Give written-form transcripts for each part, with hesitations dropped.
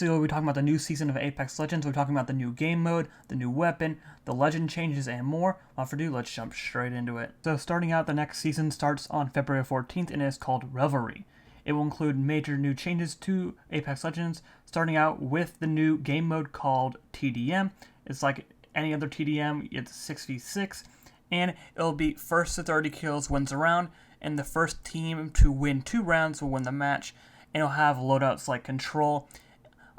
So we'll be talking about the new season of Apex Legends, we'll be talking about the new game mode, the new weapon, the legend changes, and more. Without further ado, let's jump straight into it. So starting out, the next season starts on February 14th and is called Revelry. It will include major new changes to Apex Legends, starting out with the new game mode called TDM. It's like any other TDM, it's 6v6, and it'll be first to 30 kills wins a round, and the first team to win 2 rounds will win the match, and it'll have loadouts like Control,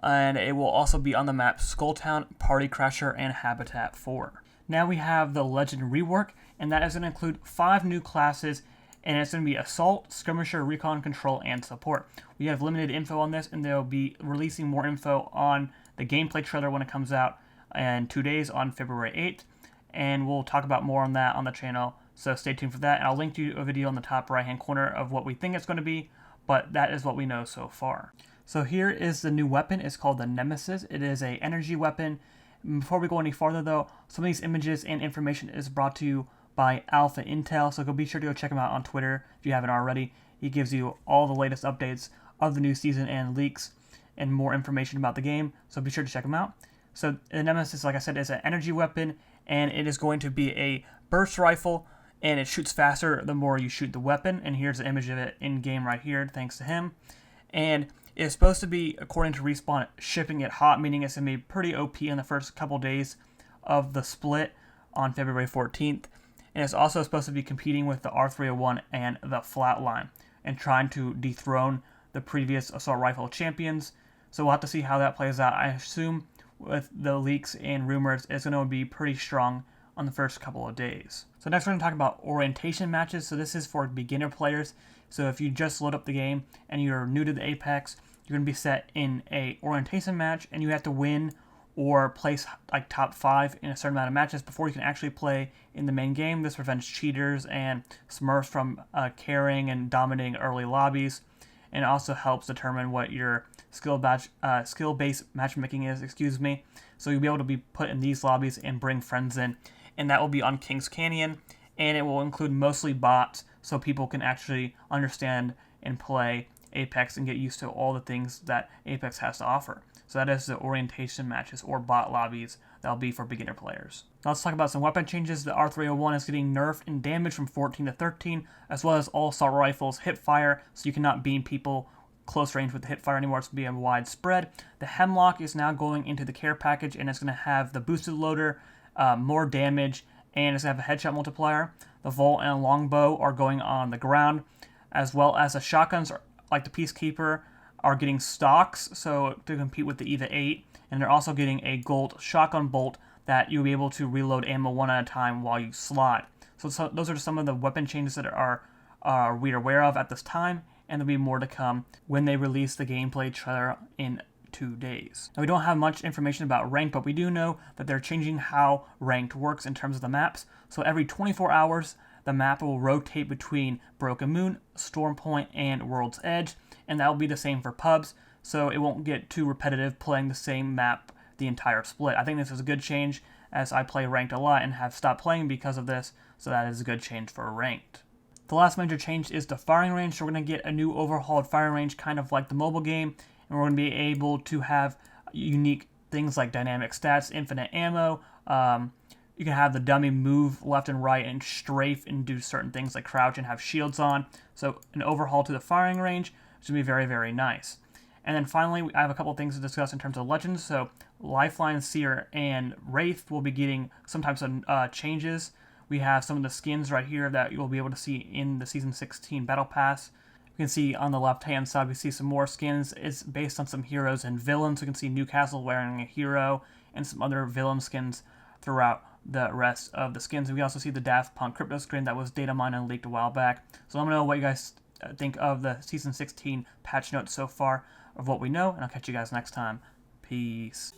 and it will also be on the map Skulltown, Party Crasher, and Habitat 4. Now we have the Legend rework, and that is going to include 5 new classes, and it's going to be Assault, Skirmisher, Recon, Control, and Support. We have limited info on this, and they'll be releasing more info on the gameplay trailer when it comes out in 2 days on February 8th, and we'll talk about more on that on the channel, so stay tuned for that, and I'll link to a video on the top right hand corner of what we think it's going to be, but that is what we know so far. So here is the new weapon. It's called the Nemesis. It is an energy weapon. Before we go any farther though, some of these images and information is brought to you by Alpha Intel, so be sure to go check him out on Twitter if you haven't already. He gives you all the latest updates of the new season and leaks and more information about the game, so be sure to check him out. So the Nemesis, like I said, is an energy weapon, and it is going to be a burst rifle, and it shoots faster the more you shoot the weapon, and here's an image of it in game right here thanks to him. And it's supposed to be, according to Respawn, shipping it hot, meaning it's going to be pretty OP in the first couple days of the split on February 14th. And it's also supposed to be competing with the R301 and the Flatline and trying to dethrone the previous assault rifle champions. So we'll have to see how that plays out. I assume with the leaks and rumors, it's going to be pretty strong on the first couple of days. So next we're going to talk about orientation matches. So this is for beginner players. So if you just load up the game and you're new to the Apex, you're going to be set in a orientation match, and you have to win or place like top 5 in a certain amount of matches before you can actually play in the main game. This prevents cheaters and smurfs from carrying and dominating early lobbies, and it also helps determine what your skill-based matchmaking is. So you'll be able to be put in these lobbies and bring friends in, and that will be on Kings Canyon, and it will include mostly bots, so people can actually understand and play Apex and get used to all the things that Apex has to offer. So that is the orientation matches or bot lobbies that'll be for beginner players. Now let's talk about some weapon changes. The R301 is getting nerfed in damage from 14 to 13, as well as all assault rifles hip fire, so you cannot beam people close range with the hip fire anymore. It's going to be a widespread. The Hemlock is now going into the care package, and it's going to have the boosted loader, more damage, and it's going to have a headshot multiplier. The Volt and Longbow are going on the ground, as well as the shotguns like the Peacekeeper are getting stocks, so to compete with the EVA 8, and they're also getting a gold shotgun bolt that you'll be able to reload ammo one at a time while you slide. So those are some of the weapon changes that we're aware of at this time, and there'll be more to come when they release the gameplay trailer in 2 days. Now we don't have much information about ranked, but we do know that they're changing how ranked works in terms of the maps. So every 24 hours, the map will rotate between Broken Moon, Storm Point, and World's Edge, and that will be the same for pubs, so it won't get too repetitive playing the same map the entire split. I think this is a good change, as I play ranked a lot and have stopped playing because of this, so that is a good change for ranked. The last major change is the firing range, so we're going to get a new overhauled firing range, kind of like the mobile game, and we're going to be able to have unique things like dynamic stats, infinite ammo. You can have the dummy move left and right and strafe and do certain things like crouch and have shields on. So an overhaul to the firing range is going to be very, very nice. And then finally, I have a couple things to discuss in terms of legends. So Lifeline, Seer, and Wraith will be getting some types of changes. We have some of the skins right here that you'll be able to see in the Season 16 Battle Pass. You can see on the left-hand side, we see some more skins. It's based on some heroes and villains. You can see Newcastle wearing a hero and some other villain skins throughout the rest of the skins. And we also see the Daft Punk crypto skin that was data mined and leaked a while back. So let me know what you guys think of the Season 16 patch notes so far of what we know, and I'll catch you guys next time. Peace.